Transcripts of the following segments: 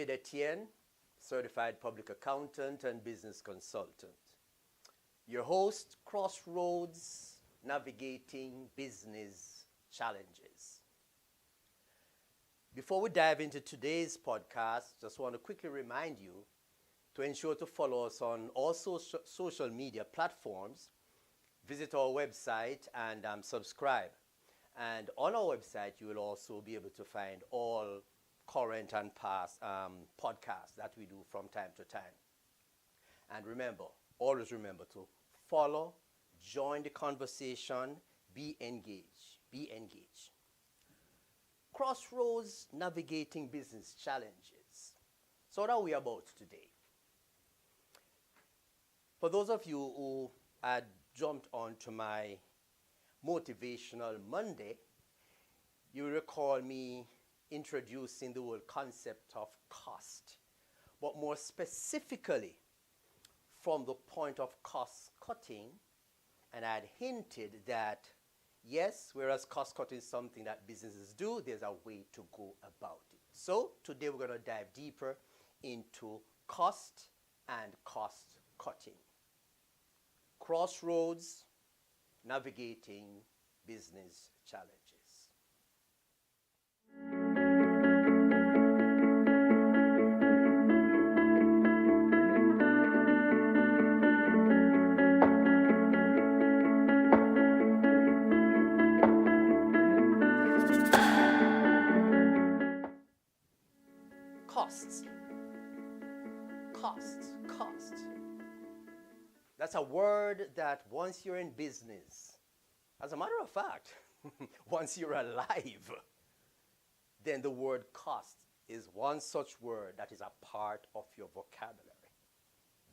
David Etienne, certified public accountant and business consultant. Your host, Crossroads, Navigating Business Challenges. Before we dive into today's podcast, just want to quickly remind you to ensure to follow us on all social media platforms. Visit our website and subscribe. And on our website, you will also be able to find all current and past podcasts that we do from time to time. And remember, always remember to follow, join the conversation, be engaged, Crossroads, Navigating Business Challenges. So what are we about today? For those of you who had jumped onto my Motivational Monday, you recall me introducing the whole concept of cost, but more specifically from the point of cost cutting, and I had hinted that yes, whereas cost cutting is something that businesses do, there's a way to go about it. So today we're going to dive deeper into cost and cost cutting. Crossroads, Navigating Business Challenges. Costs. That's a word that once you're in business, as a matter of fact, once you're alive, then the word cost is one such word that is a part of your vocabulary.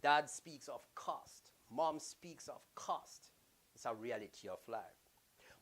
Dad speaks of cost. Mom speaks of cost. It's a reality of life.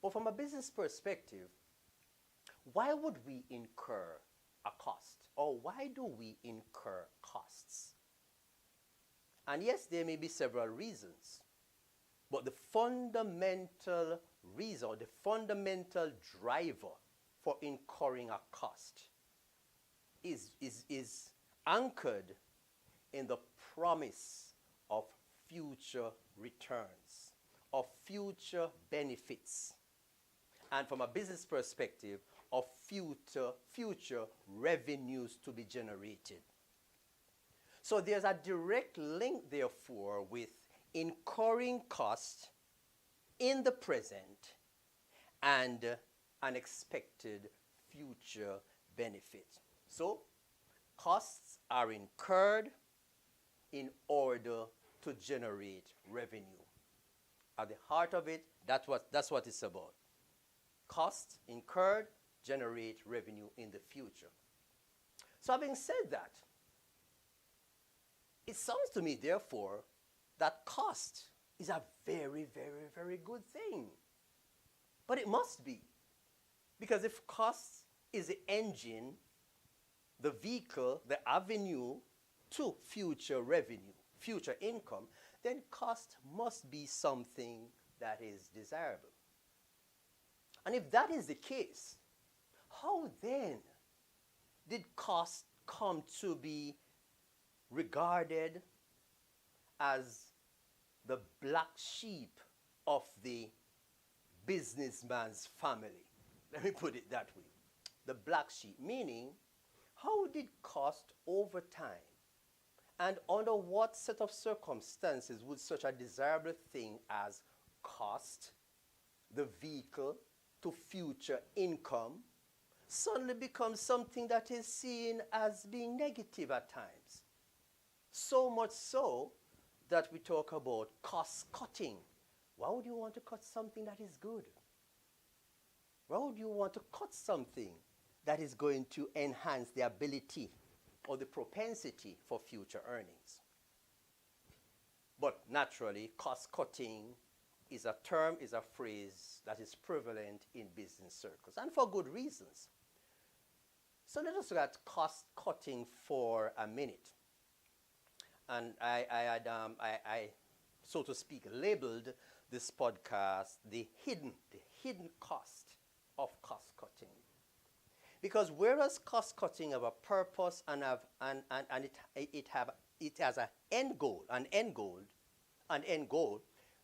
But from a business perspective, why would we incur a cost? Or why do we incur costs? And yes, there may be several reasons. But the fundamental reason, or the fundamental driver for incurring a cost is anchored in the promise of future returns, of future benefits, and from a business perspective, of future revenues to be generated. So there's a direct link, therefore, with incurring costs in the present and an expected future benefit. So costs are incurred in order to generate revenue. At the heart of it, that's what it's about. Costs incurred generate revenue in the future. So having said that, it sounds to me, therefore, that cost is a very, very, very good thing. But it must be. Because if cost is the engine, the vehicle, the avenue to future revenue, future income, then cost must be something that is desirable. And if that is the case, how then did cost come to be regarded as the black sheep of the businessman's family? Let me put it that way. The black sheep, meaning how did cost over time and under what set of circumstances would such a desirable thing as cost, the vehicle to future income, suddenly become something that is seen as being negative at times? So much so that we talk about cost cutting. Why would you want to cut something that is good? Why would you want to cut something that is going to enhance the ability or the propensity for future earnings? But naturally, cost cutting is a term, is a phrase that is prevalent in business circles, and for good reasons. So let us look at cost cutting for a minute. And I so to speak, labeled this podcast the hidden cost of cost cutting. Because whereas cost cutting have a purpose and it has an end goal,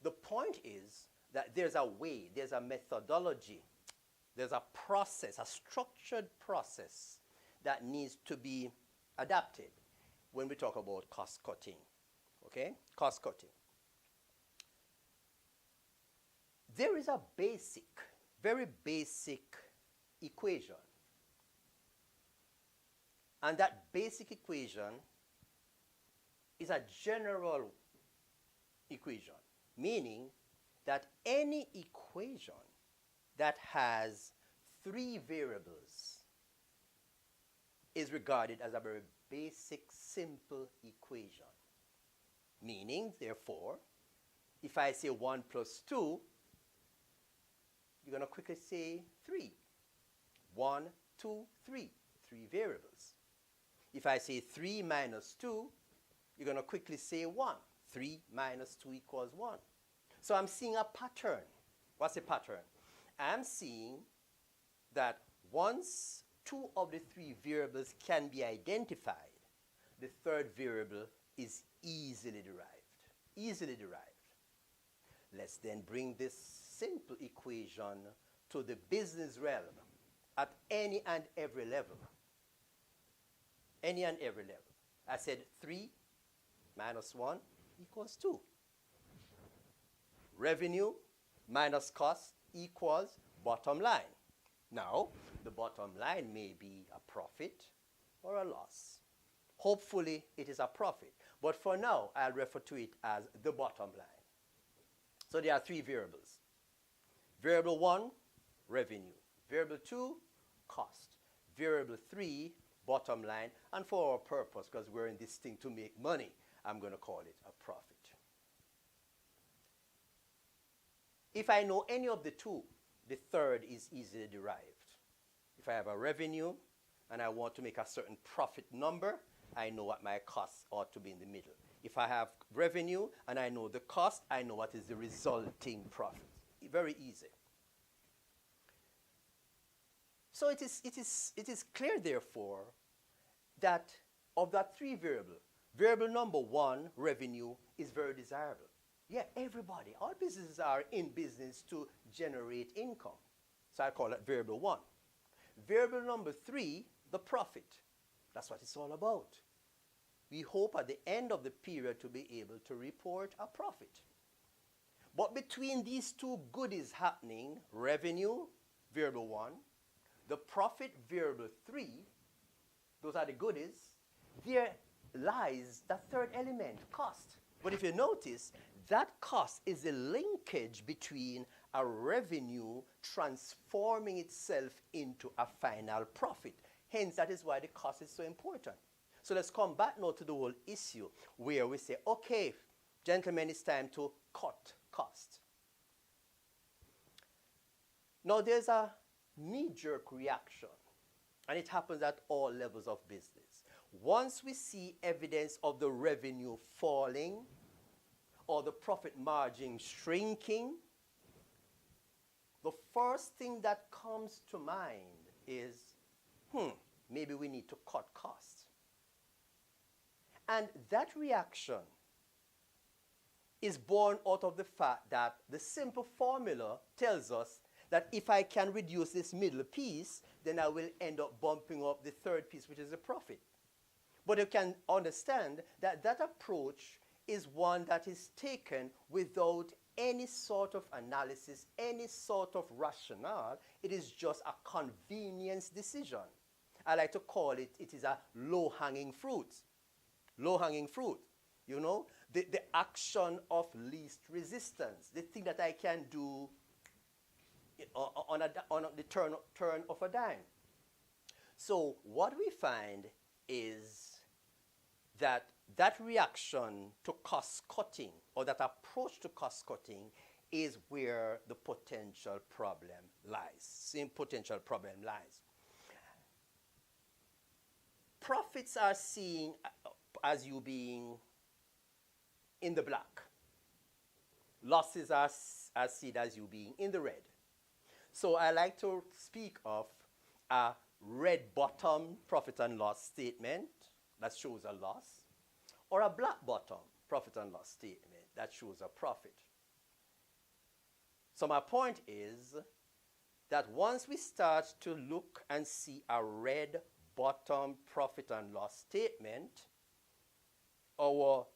the point is that there's a way, there's a methodology, there's a process, a structured process that needs to be adapted when we talk about cost cutting. Okay? Cost cutting. There is a basic, very basic equation. And that basic equation is a general equation, meaning that any equation that has three variables is regarded as a very basic, simple equation. Meaning, therefore, if I say 1 plus 2, you're going to quickly say 3. 1, 2, 3. 3 variables. If I say 3 minus 2, you're going to quickly say 1. 3 minus 2 equals 1. So I'm seeing a pattern. What's a pattern? I'm seeing that once 2 of the 3 variables can be identified, the third variable is easily derived. Easily derived. Let's then bring this simple equation to the business realm at any and every level. Any and every level. I said 3 minus 1 equals 2. Revenue minus cost equals bottom line. Now, the bottom line may be a profit or a loss. Hopefully, it is a profit. But for now, I'll refer to it as the bottom line. So there are 3 variables. Variable 1, revenue. Variable 2, cost. Variable 3, bottom line. And for our purpose, because we're in this thing to make money, I'm going to call it a profit. If I know any of the 2, the third is easily derived. If I have a revenue and I want to make a certain profit number, I know what my costs ought to be in the middle. If I have revenue and I know the cost, I know what is the resulting profit. Very easy. So it is clear, therefore, that of that 3 variable, variable number 1, revenue, is very desirable. Yeah, everybody, all businesses are in business to generate income. So I call it variable 1. Variable number 3, the profit. That's what it's all about. We hope at the end of the period to be able to report a profit. But between these 2 goodies happening, revenue, variable 1, the profit, variable 3, those are the goodies, there lies the third element, cost. But if you notice, that cost is the linkage between a revenue transforming itself into a final profit. Hence, that is why the cost is so important. So let's come back now to the whole issue where we say, okay, gentlemen, it's time to cut cost. Now, there's a knee-jerk reaction, and it happens at all levels of business. Once we see evidence of the revenue falling or the profit margin shrinking, the first thing that comes to mind is, maybe we need to cut costs. And that reaction is born out of the fact that the simple formula tells us that if I can reduce this middle piece, then I will end up bumping up the third piece, which is the profit. But you can understand that that approach is one that is taken without any sort of analysis, any sort of rationale. It is just a convenience decision. I like to call it, it is a low-hanging fruit. Low-hanging fruit, you know, the action of least resistance, the thing that I can do on the turn of a dime. So what we find is that reaction to cost cutting, or that approach to cost cutting, is where the potential problem lies. Same potential problem lies. Profits are seen as you being in the black. Losses are seen as you being in the red. So I like to speak of a red bottom profit and loss statement that shows a loss, or a black bottom profit and loss statement that shows a profit. So my point is that once we start to look and see a red bottom profit and loss statement, our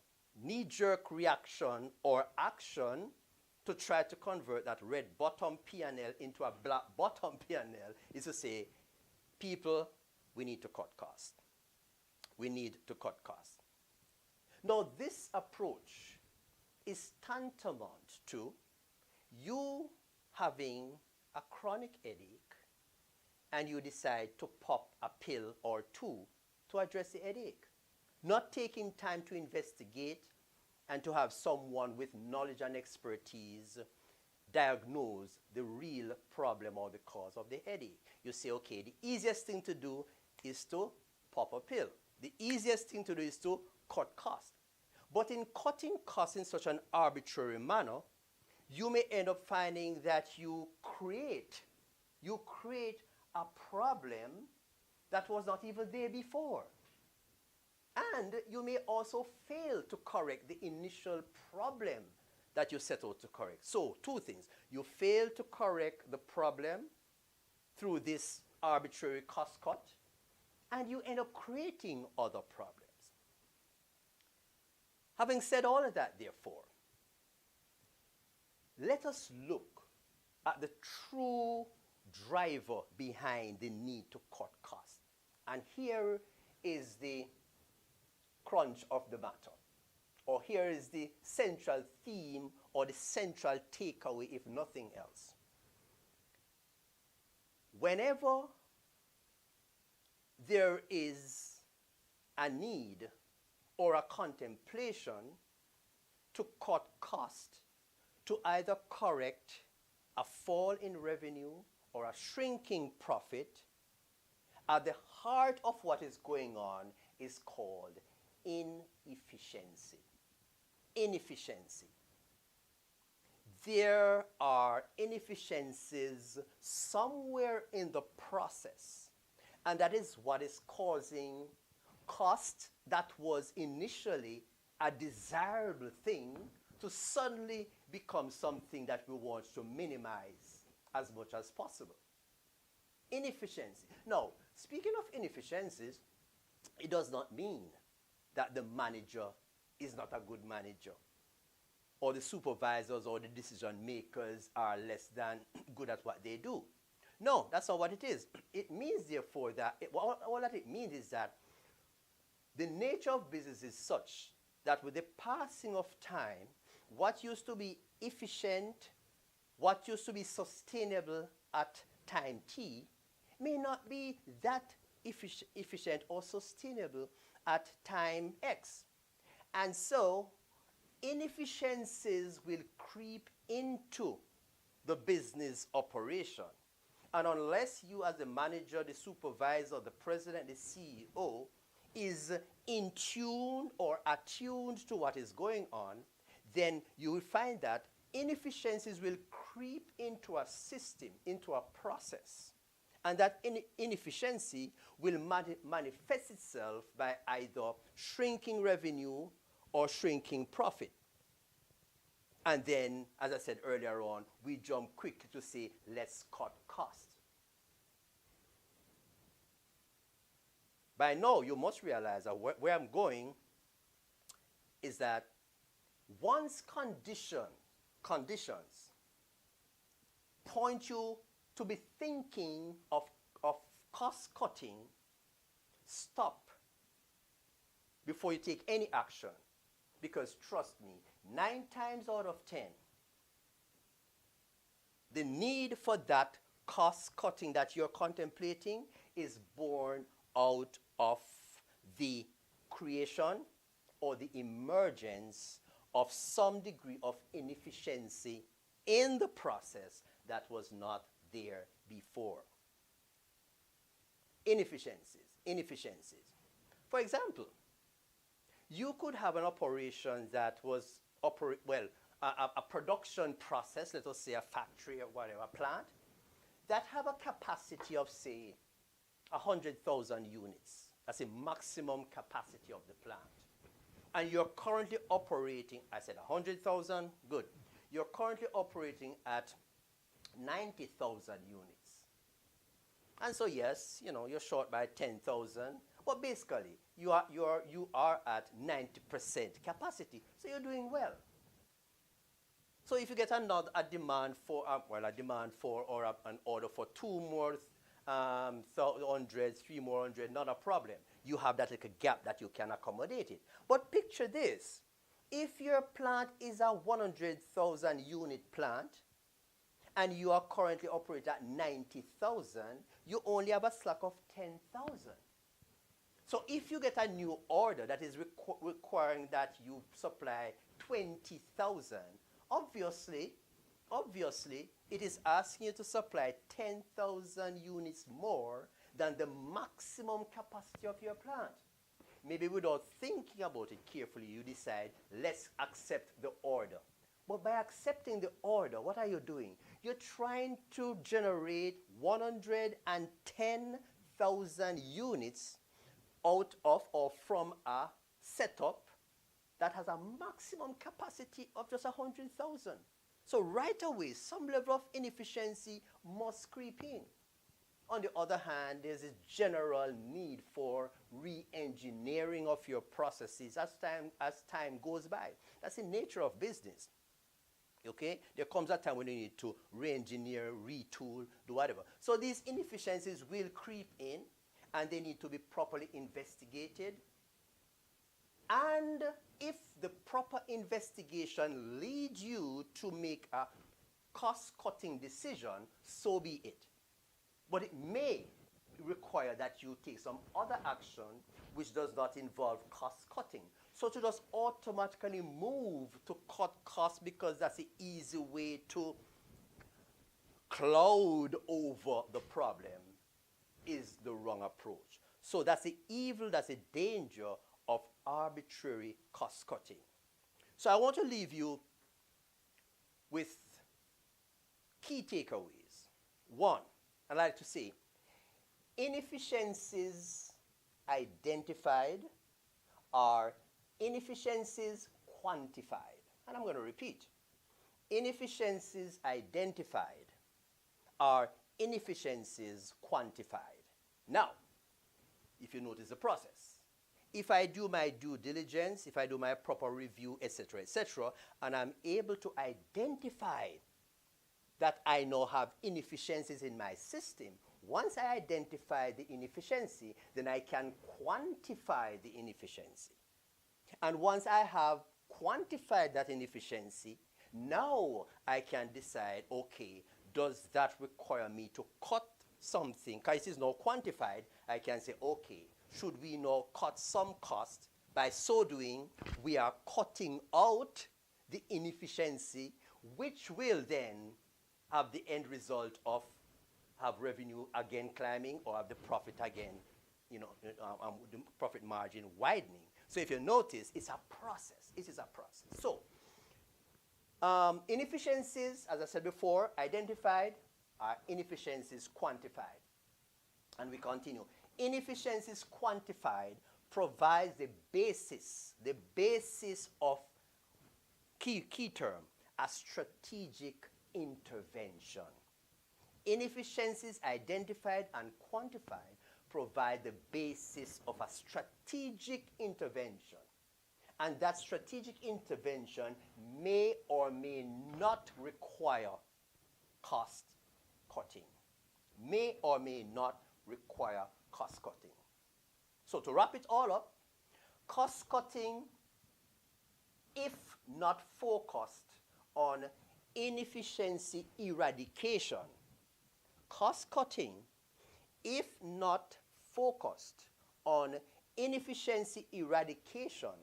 knee-jerk reaction or action to try to convert that red bottom P&L into a black bottom P&L is to say, people, we need to cut costs. We need to cut costs. Now, this approach is tantamount to you having a chronic headache and you decide to pop a pill or two to address the headache. Not taking time to investigate and to have someone with knowledge and expertise diagnose the real problem or the cause of the headache. You say, okay, the easiest thing to do is to pop a pill. The easiest thing to do is to cut costs. But in cutting costs in such an arbitrary manner, you may end up finding that you create a problem that was not even there before. And you may also fail to correct the initial problem that you set out to correct. So, two things. You fail to correct the problem through this arbitrary cost cut, and you end up creating other problems. Having said all of that, therefore, let us look at the true driver behind the need to cut costs. And here is the crunch of the matter, or here is the central theme or the central takeaway, if nothing else. Whenever there is a need or a contemplation to cut cost to either correct a fall in revenue or a shrinking profit, at the heart of what is going on is called inefficiency. Inefficiency. There are inefficiencies somewhere in the process, and that is what is causing cost that was initially a desirable thing to suddenly become something that we want to minimize as much as possible. Inefficiency. Now, speaking of inefficiencies, it does not mean that the manager is not a good manager, or the supervisors or the decision makers are less than good at what they do. No, that's not what it is. It means, therefore, that all that it means is that the nature of business is such that with the passing of time, what used to be efficient, what used to be sustainable at time T, may not be that efficient or sustainable at time X. And so inefficiencies will creep into the business operation. And unless you, as the manager, the supervisor, the president, the CEO, is in tune or attuned to what is going on, then you will find that inefficiencies will creep into a system, into a process. And that inefficiency will manifest itself by either shrinking revenue or shrinking profit. And then, as I said earlier on, we jump quick to say, let's cut costs. By now, you must realize that where I'm going is that once conditions point you to be thinking of cost cutting, stop before you take any action. Because trust me, 9 times out of 10, the need for that cost cutting that you're contemplating is born out of the creation or the emergence of some degree of inefficiency in the process that was not there before. Inefficiencies. For example, you could have an operation that was, a production process, let us say a factory or whatever, plant, that have a capacity of, say, 100,000 units. That's the maximum capacity of the plant. And you're currently operating, I said 100,000, good. You're currently operating at 90,000 units. And so yes, you're short by 10,000, but basically you are at 90% capacity, so you're doing well. So if you get a demand for or an order for 2 more hundred, 3 more hundred, not a problem. You have that little gap that you can accommodate it. But picture this: if your plant is a 100,000 unit plant, and you are currently operating at 90,000, you only have a slack of 10,000. So if you get a new order that is requiring that you supply 20,000, obviously, it is asking you to supply 10,000 units more than the maximum capacity of your plant. Maybe without thinking about it carefully, you decide, let's accept the order. But by accepting the order, what are you doing? You're trying to generate 110,000 units out of or from a setup that has a maximum capacity of just 100,000. So right away, some level of inefficiency must creep in. On the other hand, there's a general need for re-engineering of your processes as time goes by. That's the nature of business. Okay? There comes a time when you need to re-engineer, retool, do whatever. So these inefficiencies will creep in, and they need to be properly investigated. And if the proper investigation leads you to make a cost-cutting decision, so be it. But it may require that you take some other action which does not involve cost-cutting. So to just automatically move to cut costs because that's the easy way to cloud over the problem is the wrong approach. So that's the evil, that's the danger of arbitrary cost-cutting. So I want to leave you with key takeaways. One, I like to say, inefficiencies identified are inefficiencies quantified. And I'm going to repeat. Inefficiencies identified are inefficiencies quantified. Now, if you notice the process, if I do my due diligence, if I do my proper review, etc., and I'm able to identify that I now have inefficiencies in my system, once I identify the inefficiency, then I can quantify the inefficiency. And once I have quantified that inefficiency, now I can decide, okay, does that require me to cut something? Because it is now quantified, I can say, okay, should we now cut some cost? By so doing, we are cutting out the inefficiency, which will then have the end result of have revenue again climbing or have the profit again, the profit margin widening. So if you notice, it's a process. It is a process. So inefficiencies, as I said before, identified are inefficiencies quantified. And we continue. Inefficiencies quantified provides the basis of key term, a strategic intervention. Inefficiencies identified and quantified provide the basis of a strategic intervention. And that strategic intervention may or may not require cost cutting. May or may not require cost cutting. So to wrap it all up, cost cutting, if not focused on inefficiency eradication, cost cutting, if not focused on inefficiency eradication,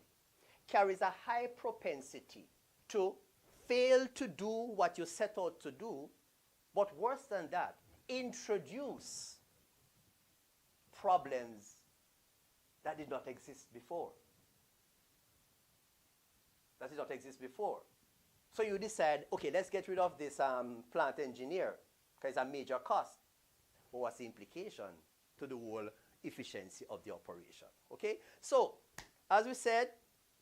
carries a high propensity to fail to do what you set out to do, but worse than that, introduce problems that did not exist before. So you decide, okay, let's get rid of this plant engineer because it's a major cost. But what's the implication? to the whole efficiency of the operation. Okay? So, as we said,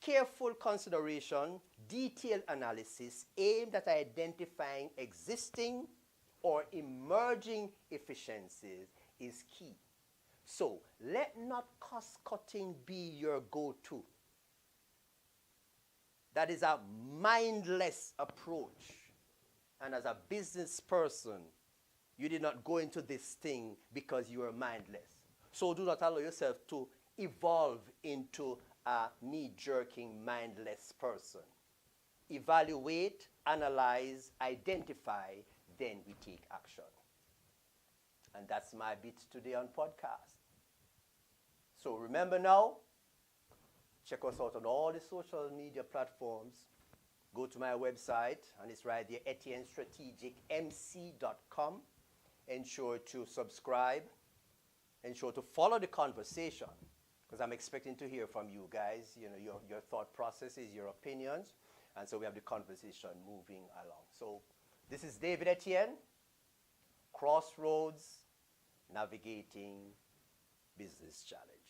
careful consideration, detailed analysis aimed at identifying existing or emerging efficiencies is key. So, let not cost cutting be your go-to. That is a mindless approach. And as a business person, you did not go into this thing because you were mindless. So do not allow yourself to evolve into a knee-jerking, mindless person. Evaluate, analyze, identify, then we take action. And that's my bit today on podcast. So remember now, check us out on all the social media platforms. Go to my website, and it's right there, EtienneStrategicMC.com. Ensure to subscribe. Ensure to follow the conversation, because I'm expecting to hear from you guys, your thought processes, your opinions. And so we have the conversation moving along. So this is David Etienne, Crossroads Navigating Business Challenge.